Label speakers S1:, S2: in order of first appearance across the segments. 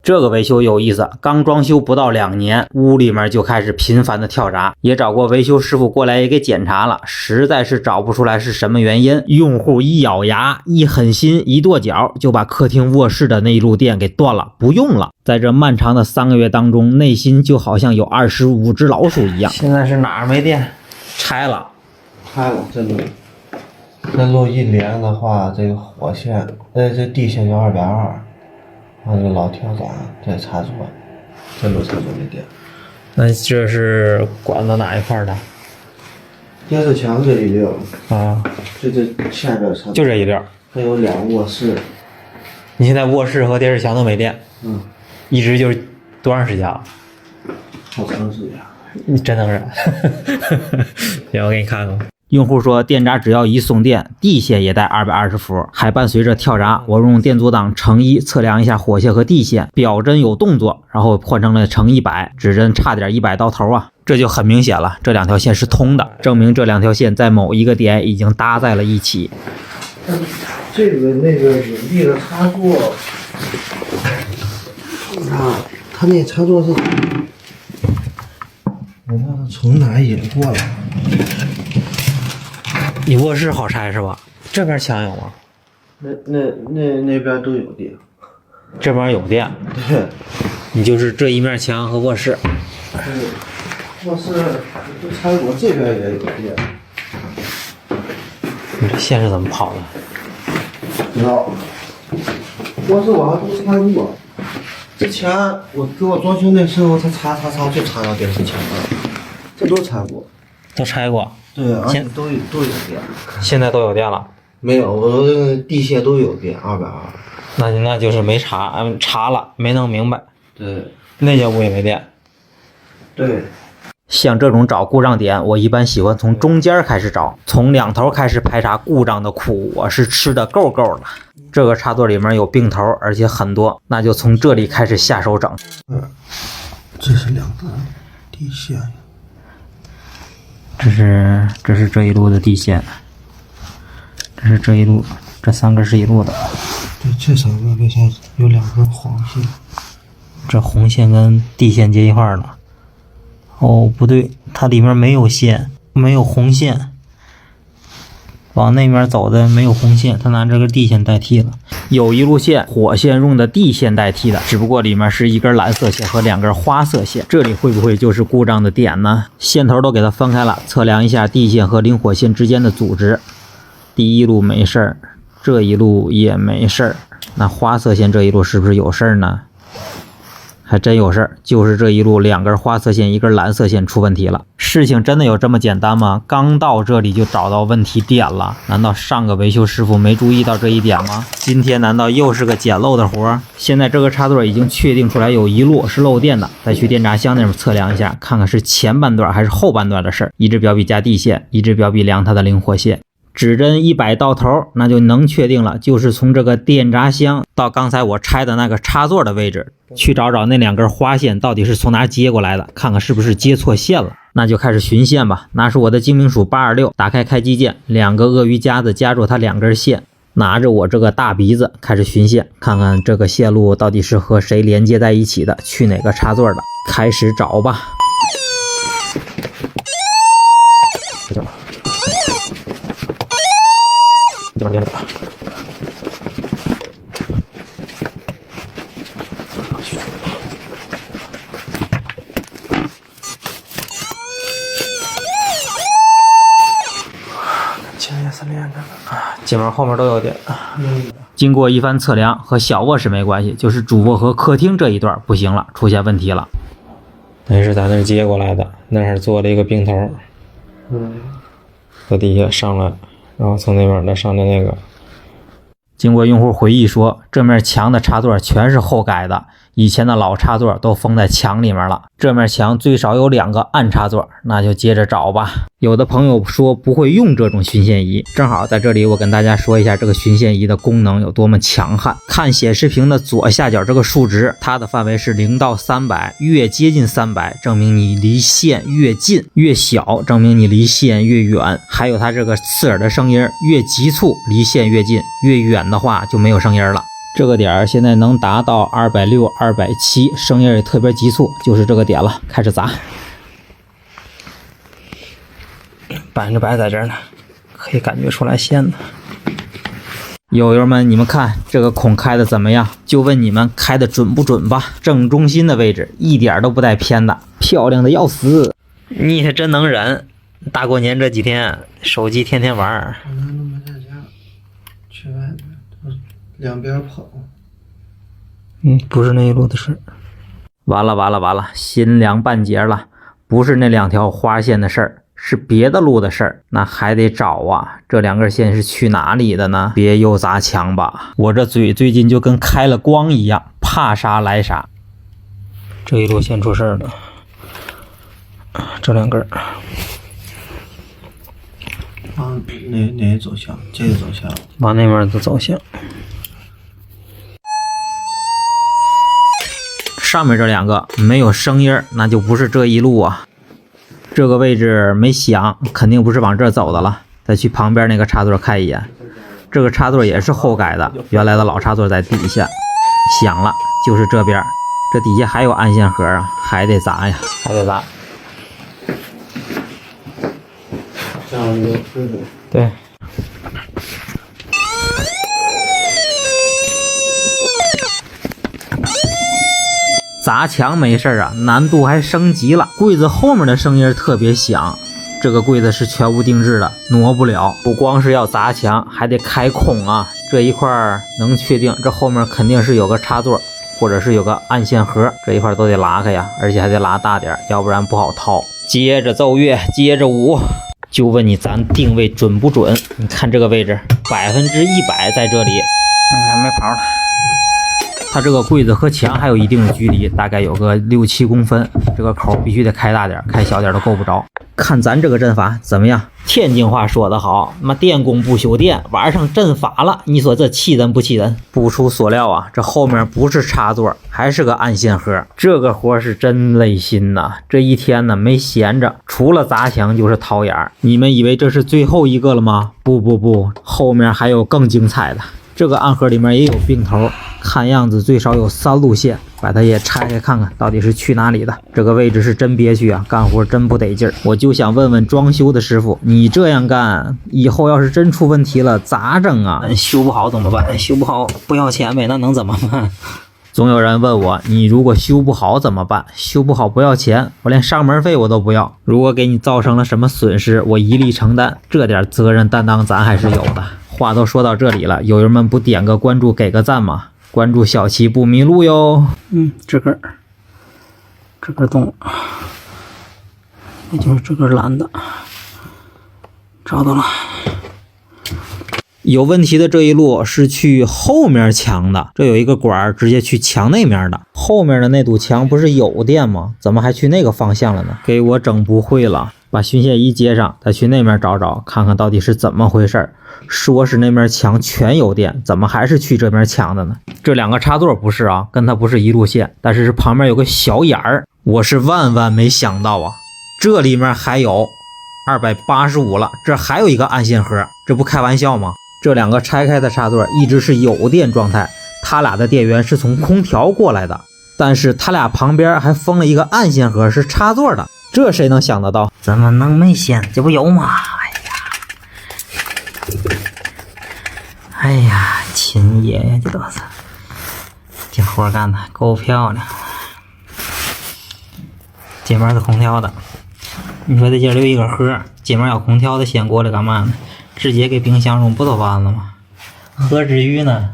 S1: 这个维修有意思，刚装修不到2年，屋里面就开始频繁的跳闸，也找过维修师傅过来也给检查了，实在是找不出来是什么原因。用户一咬牙，一狠心，一跺脚，就把客厅卧室的那一路电给断了，不用了。在这漫长的3个月当中，内心就好像有25只老鼠一样。现在是哪儿没电？拆了，
S2: 这路一连的话，这个火线，这地线就220，然后就老跳闸，这插座，这路插座没电。
S1: 那这是管到哪一块的？
S2: 电视墙这一溜
S1: 啊，
S2: 这下边插座
S1: 就这一溜，
S2: 还有2个卧室。
S1: 你现在卧室和电视墙都没电？一直就是多长时间啊？
S2: 好长时间。
S1: 你真能忍。行，我给你看看。用户说，电闸只要一送电，地线也带220伏，还伴随着跳闸。我用电阻档乘1测量一下火线和地线，表针有动作，然后换成了乘100，指针差点100到头啊，这就很明显了，这2条线是通的，证明这2条线在某一个点已经搭在了一起。
S2: 这个那个引力的插座，它那插座是，我看从哪引过来。
S1: 你卧室好拆是吧？这边墙有吗？
S2: 那边都有电，
S1: 这边有电。
S2: 对，
S1: 你就是这一面墙和卧室。
S2: 卧室都拆过，这边也有电。
S1: 你这线是怎么跑的？
S2: 不知道。卧室我还都拆过。之前我装修那时候，它插就插到电视墙了，这都拆过。
S1: 都拆过。
S2: 对，而且都有电。
S1: 现在都有电了？
S2: 没有，我地线都有电，220。
S1: 那就是没查了，没弄明白。
S2: 对，
S1: 那间屋也没电。
S2: 对。
S1: 像这种找故障点，我一般喜欢从中间开始找，从2头开始排查故障的苦，我是吃的够了。这个插座里面有并头，而且很多，那就从这里开始下手整。
S2: 这是2个地线。
S1: 这是这一路的地线，这是这一路，这3根是一路的。
S2: 对，这3个为啥有2根黄线？
S1: 这红线跟地线接一块了。哦，不对，它里面没有线，没有红线。往那边走的没有红线，他拿这个地线代替了。有一路线火线用的地线代替的，只不过里面是1根蓝色线和2根花色线。这里会不会就是故障的点呢？线头都给它分开了，测量一下地线和灵火线之间的阻值。第一路没事儿，这一路也没事儿。那花色线这一路是不是有事儿呢？还真有事儿，就是这一路2根花色线1根蓝色线出问题了。事情真的有这么简单吗？刚到这里就找到问题点了，难道上个维修师傅没注意到这一点吗？今天难道又是个捡漏的活？现在这个插座已经确定出来有一路是漏电的，再去电闸箱那边测量一下，看看是前半段还是后半段的事儿。一支表笔加地线，一支表笔量它的灵活线。指针100到头，那就能确定了，就是从这个电闸箱到刚才我拆的那个插座的位置，去找找那2根花线到底是从哪接过来的，看看是不是接错线了。那就开始寻线吧。拿出我的精明鼠826，打开开机键，2个鳄鱼夹子夹住它2根线，拿着我这个大鼻子开始寻线，看看这个线路到底是和谁连接在一起的，去哪个插座的，开始找吧。这边
S2: 前也是连着的啊，
S1: 前面后面都有电。经过一番测量，和小卧室没关系，就是主卧和客厅这一段不行了，出现问题了。那是在那儿接过来的，那儿做了一个并头，在底下上来，然后从那边再上的那个。经过用户回忆说，这面墙的插座全是后改的，以前的老插座都封在墙里面了。这面墙最少有2个暗插座，那就接着找吧。有的朋友说不会用这种巡线仪，正好在这里我跟大家说一下这个巡线仪的功能有多么强悍。看显示屏的左下角这个数值，它的范围是0到300，越接近300证明你离线越近，越小证明你离线越远。还有它这个刺耳的声音，越急促离线越近，越远的话就没有声音了。这个点儿现在能达到260、270，声音也特别急促，就是这个点了，开始砸。100%在这儿呢，可以感觉出来线呢。友友们，你们看这个孔开的怎么样？就问你们开的准不准吧？正中心的位置，一点都不带偏的，漂亮的要死。你可真能忍！大过年这几天，手机天天玩。
S2: 我那都没在家，去外面，两边跑。
S1: 不是那一路的事。完了，心凉半截了。不是那2条花线的事儿，是别的路的事儿。那还得找啊，这2根线是去哪里的呢？别又砸墙吧！我这嘴最近就跟开了光一样，怕啥来啥。这一路线出事儿了，这2根。
S2: 往哪走向？这个走向。
S1: 往那边的走向。上面这2个没有声音，那就不是这一路啊。这个位置没响，肯定不是往这走的了。再去旁边那个插座看一眼，这个插座也是后改的，原来的老插座在底下。响了，就是这边。这底下还有暗线盒啊，还得砸呀，还得砸。
S2: 这样有是的。
S1: 对。砸墙没事啊，难度还升级了。柜子后面的声音特别响，这个柜子是全屋定制的，挪不了。不光是要砸墙，还得开孔啊。这一块能确定，这后面肯定是有个插座，或者是有个暗线盒，这一块都得拉开呀，而且还得拉大点，要不然不好掏。接着奏乐，接着舞。就问你咱定位准不准？你看这个位置，100%在这里。还没跑呢。它这个柜子和墙还有一定的距离，大概有个6、7公分，这个口必须得开大点，开小点都够不着。看咱这个阵法怎么样？天津话说得好，妈电工不修电，玩上阵法了。你说这气人不气人？不出所料啊，这后面不是插座，还是个暗线盒。这个活是真累心呐！这一天呢没闲着，除了砸墙就是掏眼儿。你们以为这是最后一个了吗？不，后面还有更精彩的。这个暗盒里面也有并头，看样子最少有3路线，把它也拆开看看到底是去哪里的。这个位置是真憋屈啊，干活真不得劲儿。我就想问问装修的师傅，你这样干以后要是真出问题了咋整啊？修不好怎么办？修不好不要钱呗，那能怎么办？总有人问我，你如果修不好怎么办？修不好不要钱，我连上门费我都不要。如果给你造成了什么损失，我一力承担，这点责任担当咱还是有的。话都说到这里了，友友们不点个关注给个赞吗？关注小七不迷路哟。这根动了，也就是这根蓝的，找到了。有问题的这一路是去后面墙的，这有一个管直接去墙那面的。后面的那堵墙不是有电吗？怎么还去那个方向了呢？给我整不会了。把巡线仪接上，再去那面找找，看看到底是怎么回事。说是那面墙全有电，怎么还是去这边墙的呢？这2个插座不是啊，跟它不是一路线，但是旁边有个小眼儿。我是万万没想到啊，这里面还有285了，这还有一个暗线盒，这不开玩笑吗？这2个拆开的插座一直是有电状态，它俩的电源是从空调过来的，但是它俩旁边还封了一个暗线盒，是插座的。这谁能想得到？怎么能没线？这不有吗？哎呀，亲爷呀，这都是这活干的够漂亮。这边是空调的，你说这节留一个盒，这边要空调的先过来干嘛呢？直接给冰箱中不都完了吗？何至于呢？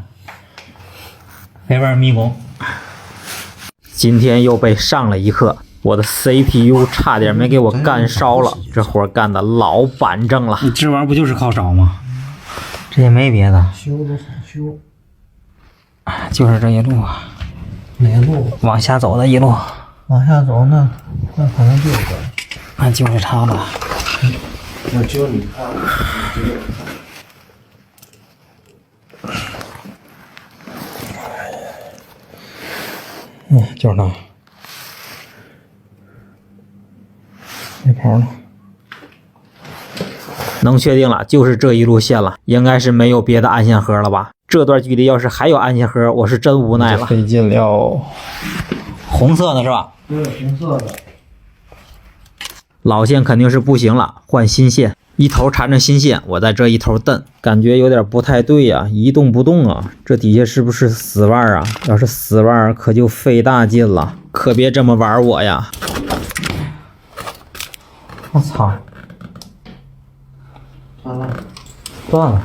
S1: 别玩迷宫。今天又被上了一课，我的 CPU 差点没给我干烧了，这活干的老板正了。你这玩意儿不就是靠烧吗？这也没别的，
S2: 修都好修，
S1: 就是这一路啊。
S2: 哪路？
S1: 往下走的一路。
S2: 往下走呢，那可能就是这。
S1: 那就是它了。
S2: 我教你看。
S1: 就是它。没跑了。能确定了，就是这一路线了，应该是没有别的暗线盒了吧？这段距离要是还有安全盒，我是真无奈了。
S2: 费劲了。
S1: 红色的是吧？
S2: 对，红色的。
S1: 老线肯定是不行了，换新线。一头缠着新线，我在这一头蹬，感觉有点不太对呀，一动不动啊。这底下是不是死腕啊？要是死腕，可就费大劲了，可别这么玩我呀！我操！
S2: 断了，
S1: 断了。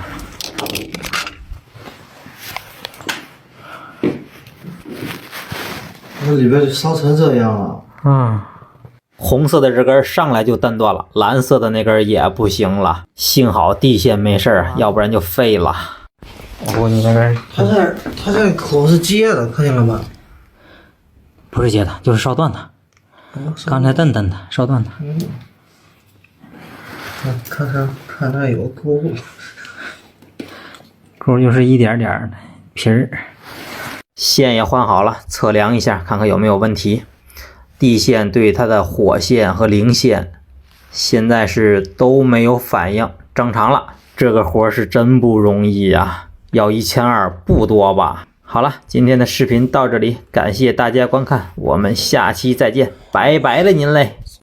S2: 那里边就烧成这样了。
S1: 红色的这根上来就断断了，蓝色的那根也不行了。幸好地线没事儿，要不然就废了。哦，你那根
S2: 它这口是接的，看见了吗？
S1: 不是接的，就是烧断的。刚才蹬的，烧断的。
S2: 看它有沟，
S1: 沟就是一点点的皮儿。线也换好了，测量一下，看看有没有问题。地线对它的火线和零线现在是都没有反应，正常了。这个活是真不容易呀，要1200不多吧？好了，今天的视频到这里，感谢大家观看，我们下期再见，拜拜了您嘞。